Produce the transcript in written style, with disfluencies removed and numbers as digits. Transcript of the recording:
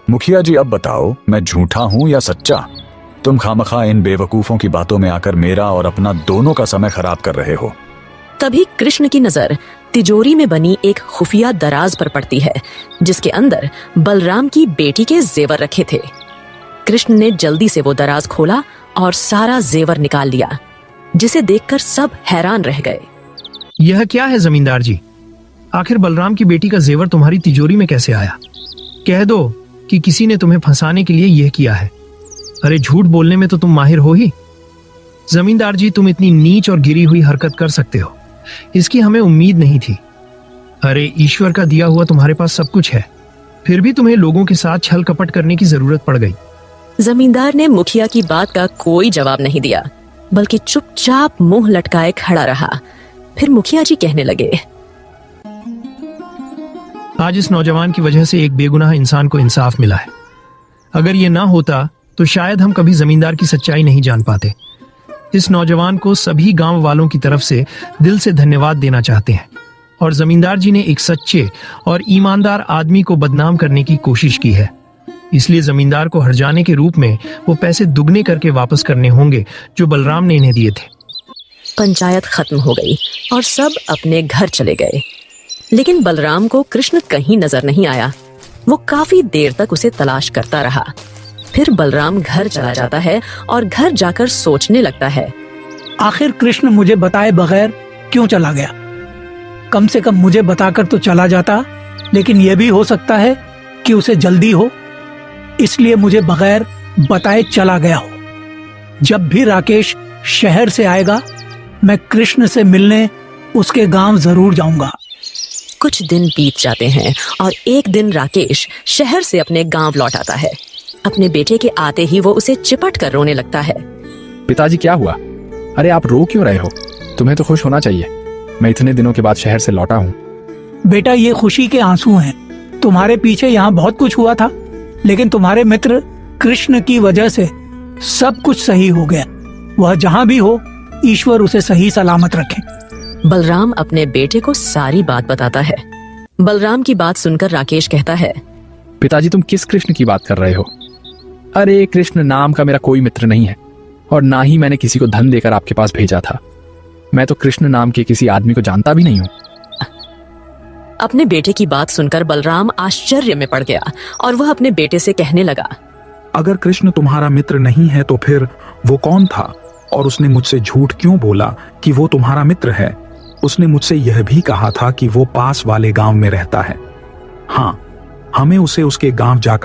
मुखिया जी अब बताओ, मैं झूठा हूँ या सच्चा? तुम खामखा इन बेवकूफों की बातों में आकर मेरा और अपना दोनों का समय खराब कर रहे हो। तभी कृष्ण की नजर तिजोरी में बनी एक खुफिया दराज पर पड़ती है, जिसके अंदर बलराम की बेटी के जेवर रखे थे। कृष्ण ने जल्दी से वो दराज खोला और सारा जेवर निकाल लिया, जिसे देखकर सब हैरान रह गए। यह क्या है जमींदार जी? आखिर बलराम की बेटी का जेवर तुम्हारी तिजोरी में कैसे आया? कह दो कि किसी ने तुम्हें फंसाने के लिए यह किया है। अरे झूठ बोलने में तो तुम माहिर हो ही। जमींदार जी, तुम इतनी नीच और गिरी हुई हरकत कर सकते हो, इसकी हमें उम्मीद नहीं थी। अरे ईश्वर का दिया हुआ तुम्हारे पास सब कुछ है, फिर भी तुम्हें लोगों के साथ छल कपट करने की जरूरत पड़ गई। जमींदार ने मुखिया की बात का कोई जवाब नहीं दिया, बल्कि चुपचाप मुंह लटकाए खड़ा रहा। फिर मुखिया जी कहने लगे, आज इस नौजवान की वजह से एक बेगुनाह इंसान को इंसाफ मिला है। अगर ये ना होता तो शायद हम कभी जमींदार की सच्चाई नहीं जान पाते। इस नौजवान को सभी गांव वालों की तरफ से दिल से धन्यवाद देना चाहते हैं। और जमींदार जी ने एक सच्चे और ईमानदार आदमी को बदनाम करने की कोशिश की है, इसलिए जमींदार को हर्जाने के रूप में वो पैसे दुगने करके वापस करने होंगे जो बलराम ने इन्हें दिए थे। पंचायत खत्म हो गई और सब अपने घर चले गए। लेकिन बलराम को कृष्ण कहीं नजर नहीं आया। वो काफी देर तक उसे तलाश करता रहा। फिर बलराम घर चला जाता है और घर जाकर सोचने लगता है, आखिर कृष्ण मुझे बताए बगैर क्यों चला गया? कम से कम मुझे बताकर तो चला जाता। लेकिन यह भी हो सकता है कि उसे जल्दी हो, इसलिए मुझे बगैर बताए चला गया हो। जब भी राकेश शहर से आएगा, मैं कृष्ण से मिलने उसके गांव जरूर जाऊंगा। कुछ दिन बीत जाते हैं और एक दिन राकेश शहर से अपने गांव लौट आता है। अपने बेटे के आते ही वो उसे चिपट कर रोने लगता है। पिताजी, क्या हुआ? अरे आप रो क्यों रहे हो? तुम्हें तो खुश होना चाहिए। मैं इतने दिनों के बाद शहर से लौटा हूँ। बेटा, ये खुशी के आंसू हैं। तुम्हारे पीछे यहाँ बहुत कुछ हुआ था, लेकिन तुम्हारे मित्र कृष्ण की वजह से सब कुछ सही हो गया। वह जहाँ भी हो, ईश्वर उसे सही सलामत रखे। बलराम अपने बेटे को सारी बात बताता है। बलराम की बात सुनकर राकेश कहता है, पिताजी, तुम किस कृष्ण की बात कर रहे हो? अरे कृष्ण नाम का मेरा कोई मित्र नहीं है, और ना ही मैंने किसी को धन देकर आपके पास भेजा था। मैं तो कृष्ण नाम के किसी आदमी को जानता भी नहीं हूँ। अपने बेटे की बात सुनकर बलराम आश्चर्य में पड़ गया और वह अपने बेटे से कहने लगा, अगर कृष्ण तुम्हारा मित्र नहीं है तो फिर वो कौन था? और उसने मुझसे झूठ क्यों बोला कि वो तुम्हारा मित्र है? उसने मुझसे यह भी कहा था कि वो पास वाले गांव में रहता है। हाँ, हमें उसे उसके गांव जाकर